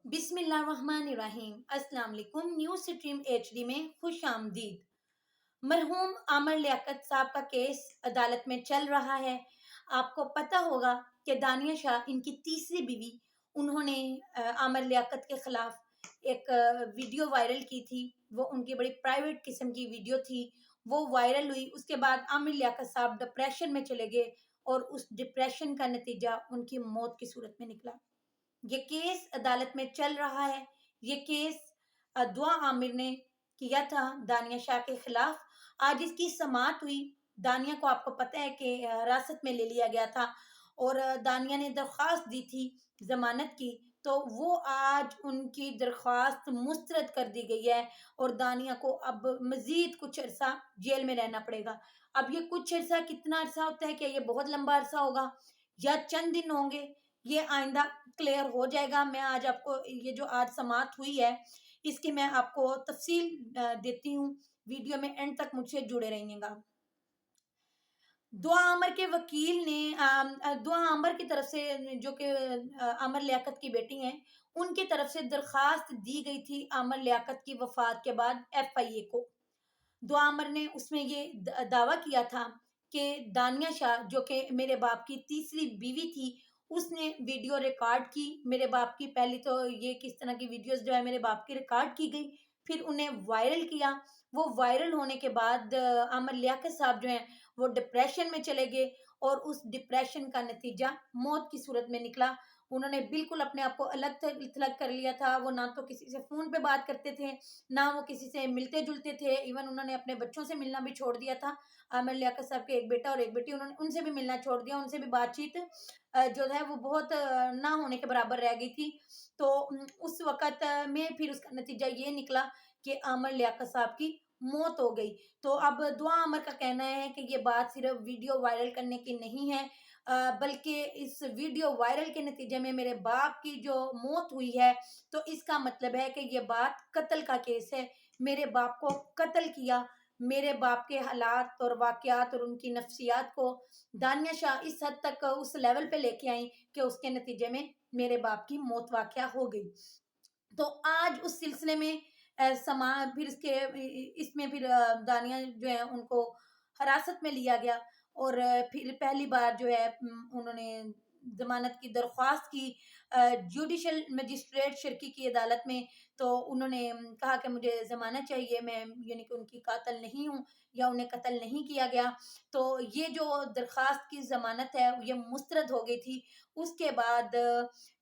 बिस्मिल्लाहिर्रहमानिर्रहीम। अस्सलाम वालेकुम। न्यूज़ स्ट्रीम एचडी में खुश आमदीद। मरहूम आमर लियाकत साहब का केस अदालत में चल रहा है। आपको पता होगा कि दानिया शाह इनकी तीसरी बीवी, उन्होंने आमर लियाकत के खिलाफ एक वीडियो वायरल की थी। वो उनकी बड़ी प्राइवेट किस्म की वीडियो थी। वो वायरल हुई, उसके बाद आमिर लियाकत साहब डिप्रेशन में चले गए और उस डिप्रेशन का नतीजा उनकी मौत की सूरत में निकला। ये केस अदालत में चल रहा है। ये केस दुआ आमिर ने किया था दानिया शाह के खिलाफ। आज इसकी समाअत हुई। दानिया को आपको पता है कि हिरासत में ले लिया गया था और दानिया ने दरख्वास्त दी थी जमानत की, तो वो आज उनकी दरख्वास्त मुस्तरद कर दी गई है और दानिया को अब मजीद कुछ अरसा जेल में रहना पड़ेगा। अब ये कुछ अरसा कितना अरसा होता है, क्या ये बहुत लंबा अरसा होगा या चंद दिन होंगे, ये आइंदा क्लियर हो जाएगा। मैं आज आपको ये जो आज समाअत हुई है, इसकी मैं आपको तफसील देती हूँ। वीडियो में एंड तक मुझसे जुड़े रहिएगा। दुआ आमर के वकील ने दुआ आमर की तरफ से, जो कि आमर लियाकत की बेटी हैं, उनकी तरफ से दरख्वास्त दी गई थी आमर लियाकत की वफात के बाद एफआईए को। दुआ आमर ने उसमें ये दावा किया था कि दानिया शाह, जो कि मेरे बाप की तीसरी बीवी थी, उसने वीडियो रिकॉर्ड की मेरे बाप की। पहली तो ये किस तरह की वीडियोस जो है मेरे बाप की रिकॉर्ड की गई, फिर उन्हें वायरल किया। वो वायरल होने के बाद आमर लियाकत साहब जो हैं वो डिप्रेशन में चले गए और उस डिप्रेशन का नतीजा मौत की सूरत में निकला। उन्होंने बिल्कुल अपने आप को अलग थलग कर लिया था। वो ना तो किसी से फ़ोन पे बात करते थे, ना वो किसी से मिलते-जुलते थे। इवन उन्होंने अपने बच्चों से मिलना भी छोड़ दिया था। आमिर लियाकत साहब के एक बेटा और एक बेटी, उन्होंने उनसे भी मिलना छोड़ दिया। उनसे भी बातचीत जो है वो बहुत ना होने के बराबर रह गई थी। तो उस वक़्त में फिर उसका नतीजा ये निकला कि आमिर लियाकत साहब की मौत हो गई। तो अब दुआ आमर का कहना है कि ये बात सिर्फ़ वीडियो वायरल करने की नहीं है, बल्कि इस वीडियो वायरल के नतीजे में मेरे बाप की जो मौत हुई है, तो इसका मतलब है कि ये बात कत्ल का केस है। मेरे बाप को कत्ल किया। मेरे बाप के हालात और वाक़यात और उनकी नफ्सियात को दानिया शाह इस हद तक उस लेवल पे लेके आई कि उसके नतीजे में मेरे बाप की मौत वाक़या हो गई। तो आज उस सिलसिले में समा फिर इसमें फिर दानिया जो है उनको हिरासत में लिया गया और फिर पहली बार जो है उन्होंने ज़मानत की दरख्वास्त की जुडिशल मजिस्ट्रेट शिरकी की अदालत में। तो उन्होंने कहा कि मुझे ज़मानत चाहिए, मैं यानी कि उनकी कातिल नहीं हूँ या उन्हें कत्ल नहीं किया गया। तो ये जो दरख्वास्त की ज़मानत है ये मुस्तरद हो गई थी। उसके बाद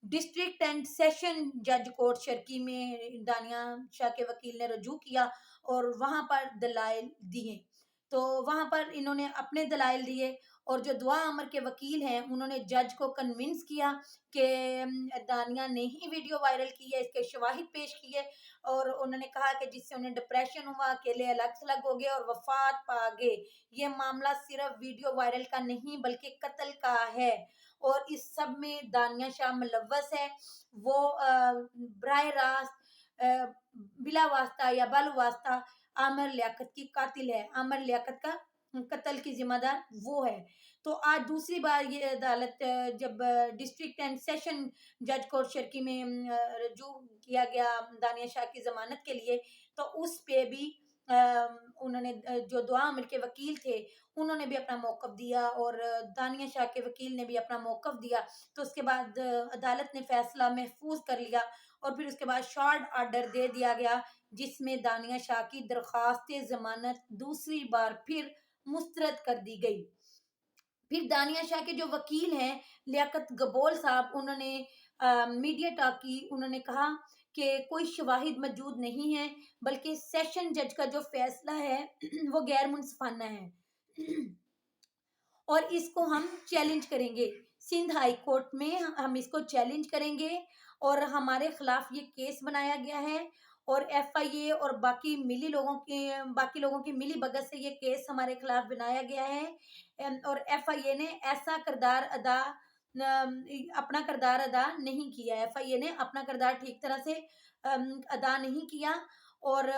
डिस्ट्रिक्ट एंड सेशन जज कोर्ट शर्की में दानिया शाह के वकील ने रजू किया और वहां पर दलाइल दिए। तो वहां पर इन्होंने अपने दलाइल दिए और जो दुआ अमर के वकील हैं उन्होंने जज को कन्विंस किया कि दानिया ने ही वीडियो वायरल की है, इसके शवाहिद पेश किए और उन्होंने कहा कि जिससे उन्हें डिप्रेशन हुआ, अकेले अलग थलग हो गए और वफात पा गए। ये मामला सिर्फ वीडियो वायरल का नहीं बल्कि कत्ल का है और इस सब में दानिया शाह मुलव्वस है। वो बराह रास्त बिला वास्ता या बाल वास्ता आमर लियाकत की कातिल है। आमर लियाकत का कत्ल की जिम्मेदार वो है। तो आज दूसरी बार ये अदालत जब डिस्ट्रिक्ट एंड सेशन जज कोर्ट शर्की में रजू किया गया दानिया शाह की जमानत के लिए, तो उस पे भी उन्होंने जो दुआ अमर के वकील थे उन्होंने भी अपना मौक़िफ़ दिया और दानिया शाह के वकील ने भी अपना मौक़िफ़ दिया। तो उसके बाद अदालत ने फैसला महफूज कर लिया और फिर उसके बाद शॉर्ट ऑर्डर दे दिया गया, जिसमें दानिया शाह की दरख्वास्त ज़मानत दूसरी बार फिर मुस्तरद कर दी गई। फिर दानिया शाह के जो वकील हैं लियाकत गबोल साहब, उन्होंने मीडिया टॉक की। उन्होंने कहा कि कोई शवाहिद मौजूद नहीं है बल्कि सेशन जज का जो फैसला है वो गैर मुनसिफाना है और इसको हम चैलेंज करेंगे। सिंध हाई कोर्ट में हम इसको चैलेंज करेंगे और हमारे खिलाफ ये केस बनाया गया है और एफआईए और बाकी लोगों की मिली भगत से ये केस हमारे खिलाफ बनाया गया है। और एफआईए ने ऐसा अपना किरदार अदा नहीं किया। एफआईए ने अपना किरदार ठीक तरह से अदा नहीं किया और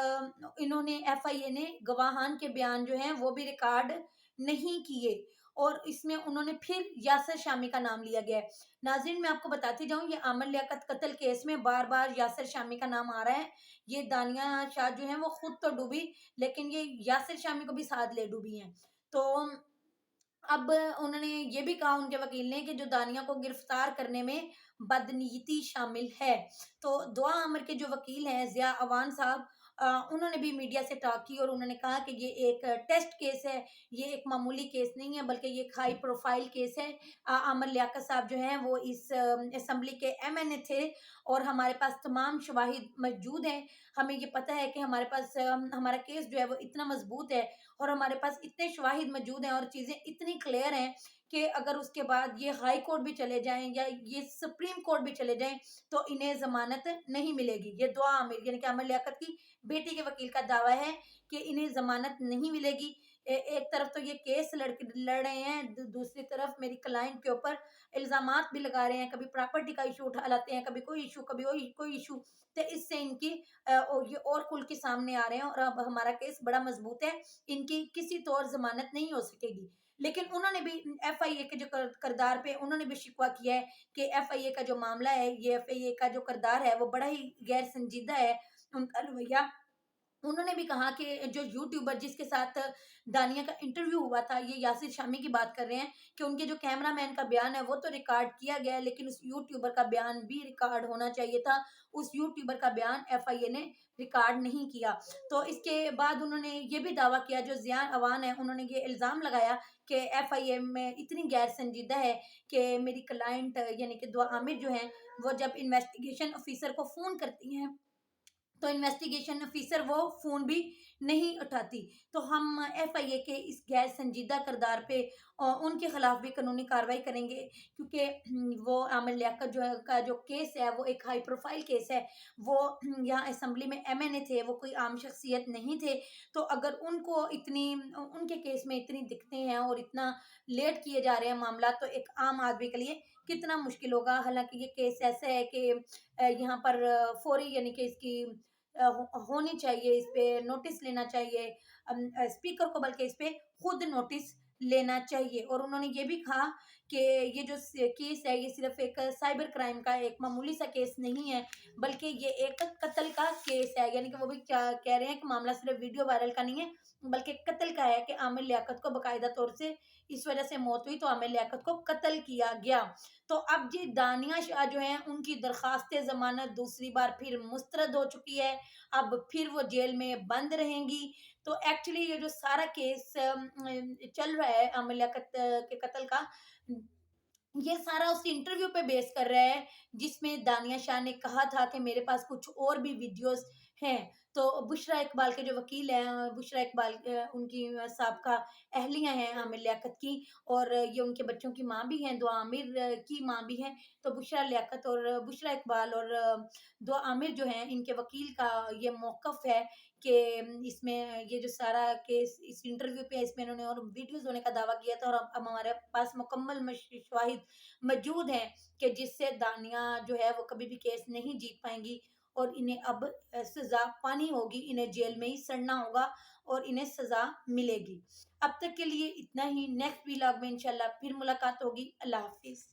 इन्होंने एफआईए ने गवाहान के बयान जो हैं वो भी रिकॉर्ड नहीं किए اور اس میں انہوں نے پھر یاسر شامی کا نام لیا گیا ہے۔ ناظرین میں آپ کو بتاتی جاؤں، یہ عامر لیاقت قتل کیس میں بار بار یاسر شامی کا نام آ رہا ہے۔ یہ دانیہ شاہ جو ہیں وہ خود تو ڈوبی، لیکن یہ یاسر شامی کو بھی ساتھ لے ڈوبی ہیں۔ تو اب انہوں نے یہ بھی کہا ان کے وکیل نے کہ جو دانیہ کو گرفتار کرنے میں بدنیتی شامل ہے۔ تو دعا عامر کے جو وکیل ہیں ضیاء عوان صاحب، انہوں نے بھی میڈیا سے ٹاک کی اور انہوں نے کہا کہ یہ ایک ٹیسٹ کیس ہے، یہ ایک معمولی کیس نہیں ہے، بلکہ یہ ایک ہائی پروفائل کیس ہے۔ عامر لیاقت صاحب جو ہیں وہ اس اسمبلی کے ایم این اے تھے اور ہمارے پاس تمام شواہد موجود ہیں۔ ہمیں یہ پتہ ہے کہ ہمارے پاس ہمارا کیس جو ہے وہ اتنا مضبوط ہے اور ہمارے پاس اتنے شواہد موجود ہیں اور چیزیں اتنی کلیئر ہیں کہ اگر اس کے بعد یہ ہائی کورٹ بھی چلے جائیں یا یہ سپریم کورٹ بھی چلے جائیں تو انہیں ضمانت نہیں ملے گی۔ یہ دعا عامر یعنی کہ عامر لیاقت کی بیٹی کے وکیل کا دعویٰ ہے کہ انہیں ضمانت نہیں ملے گی۔ ایک طرف تو یہ کیس لڑ رہے ہیں، دوسری طرف میری کلائنٹ کے اوپر الزامات بھی لگا رہے ہیں، کبھی پراپرٹی کا ایشو اٹھا لاتے ہیں، کبھی کوئی ایشو، کبھی کوئی ایشو، تو اس سے ان کی یہ اور کھل کے سامنے آ رہے ہیں اور اب ہمارا کیس بڑا مضبوط ہے، ان کی کسی طور ضمانت نہیں ہو سکے گی۔ لیکن انہوں نے بھی ایف آئی اے کے جو کردار پہ انہوں نے بھی شکوہ کیا ہے کہ ایف آئی اے کا جو معاملہ ہے، یہ ایف آئی اے کا جو کردار ہے وہ بڑا ہی غیر سنجیدہ ہے ان کا رویہ۔ انہوں نے بھی کہا کہ جو یوٹیوبر جس کے ساتھ دانیہ کا انٹرویو ہوا تھا، یہ یاسر شامی کی بات کر رہے ہیں، کہ ان کے جو کیمرہ مین کا بیان ہے وہ تو ریکارڈ کیا گیا ہے، لیکن اس یوٹیوبر کا بیان بھی ریکارڈ ہونا چاہیے تھا۔ اس یوٹیوبر کا بیان ایف آئی اے نے ریکارڈ نہیں کیا۔ تو اس کے بعد انہوں نے یہ بھی دعویٰ کیا، جو ضیاء عوان ہے انہوں نے یہ الزام لگایا کہ ایف آئی اے میں اتنی غیر سنجیدہ ہے کہ میری کلائنٹ یعنی کہ دعا عامر جو ہیں وہ جب انویسٹیگیشن آفیسر کو فون کرتی ہیں تو انویسٹیگیشن آفیسر وہ فون بھی نہیں اٹھاتی۔ تو ہم ایف آئی اے کے اس غیر سنجیدہ کردار پہ ان کے خلاف بھی قانونی کارروائی کریں گے، کیونکہ وہ عامر لیاقت کا جو کیس ہے وہ ایک ہائی پروفائل کیس ہے۔ وہ یہاں اسمبلی میں ایم این اے تھے، وہ کوئی عام شخصیت نہیں تھے۔ تو اگر ان کو ان کے کیس میں اتنی دقتیں ہیں اور اتنا لیٹ کیے جا رہے ہیں معاملات، تو ایک عام آدمی کے لیے کتنا مشکل ہوگا۔ حالانکہ یہ کیس ایسا ہے کہ یہاں پر فوری یعنی کہ اس کی ہونی چاہیے، اس پہ نوٹس لینا چاہیے اسپیکر کو، بلکہ اس پہ خود نوٹس لینا چاہیے۔ اور انہوں نے یہ بھی کہا کہ یہ جو کیس ہے یہ صرف ایک سائبر کرائم کا ایک معمولی سا کیس نہیں ہے، بلکہ یہ ایک قتل کا کیس ہے۔ یعنی کہ وہ بھی کہہ رہے ہیں کہ معاملہ صرف ویڈیو وائرل کا نہیں ہے بلکہ قتل کا ہے، کہ عامر لیاقت کو باقاعدہ طور سے اس وجہ سے موت ہوئی تو عامر لیاقت کو قتل کیا گیا۔ تو اب جی دانیہ شاہ جو ہیں ان کی درخواست ضمانت دوسری بار پھر مسترد ہو چکی ہے، اب پھر وہ جیل میں بند رہیں گی۔ تو ایکچولی یہ جو سارا کیس چل رہا ہے عامر لیاقت کے قتل کا، یہ سارا اس انٹرویو پہ بیس کر رہا ہے جس میں دانیہ شاہ نے کہا تھا کہ میرے پاس کچھ اور بھی ویڈیوز ہیں۔ تو بشریٰ اقبال کے جو وکیل ہیں، بشریٰ اقبال ان کی سابقہ اہلیہ ہیں عامر لیاقت کی، اور یہ ان کے بچوں کی ماں بھی ہیں، دعا عامر کی ماں بھی ہیں۔ تو بشریٰ لیاقت اور بشریٰ اقبال اور دعا عامر جو ہیں ان کے وکیل کا یہ موقف ہے کہ اس میں یہ جو سارا کیس اس انٹرویو پہ اس میں انہوں نے اور ویڈیوز ہونے کا دعویٰ کیا تھا، اور اب ہمارے پاس مکمل شواہد موجود ہیں کہ جس سے دانیہ جو ہے وہ کبھی بھی کیس نہیں جیت پائیں گی اور انہیں اب سزا پانی ہوگی، انہیں جیل میں ہی سڑنا ہوگا اور انہیں سزا ملے گی۔ اب تک کے لیے اتنا ہی، نیکسٹ ویلاگ میں انشاءاللہ پھر ملاقات ہوگی۔ اللہ حافظ۔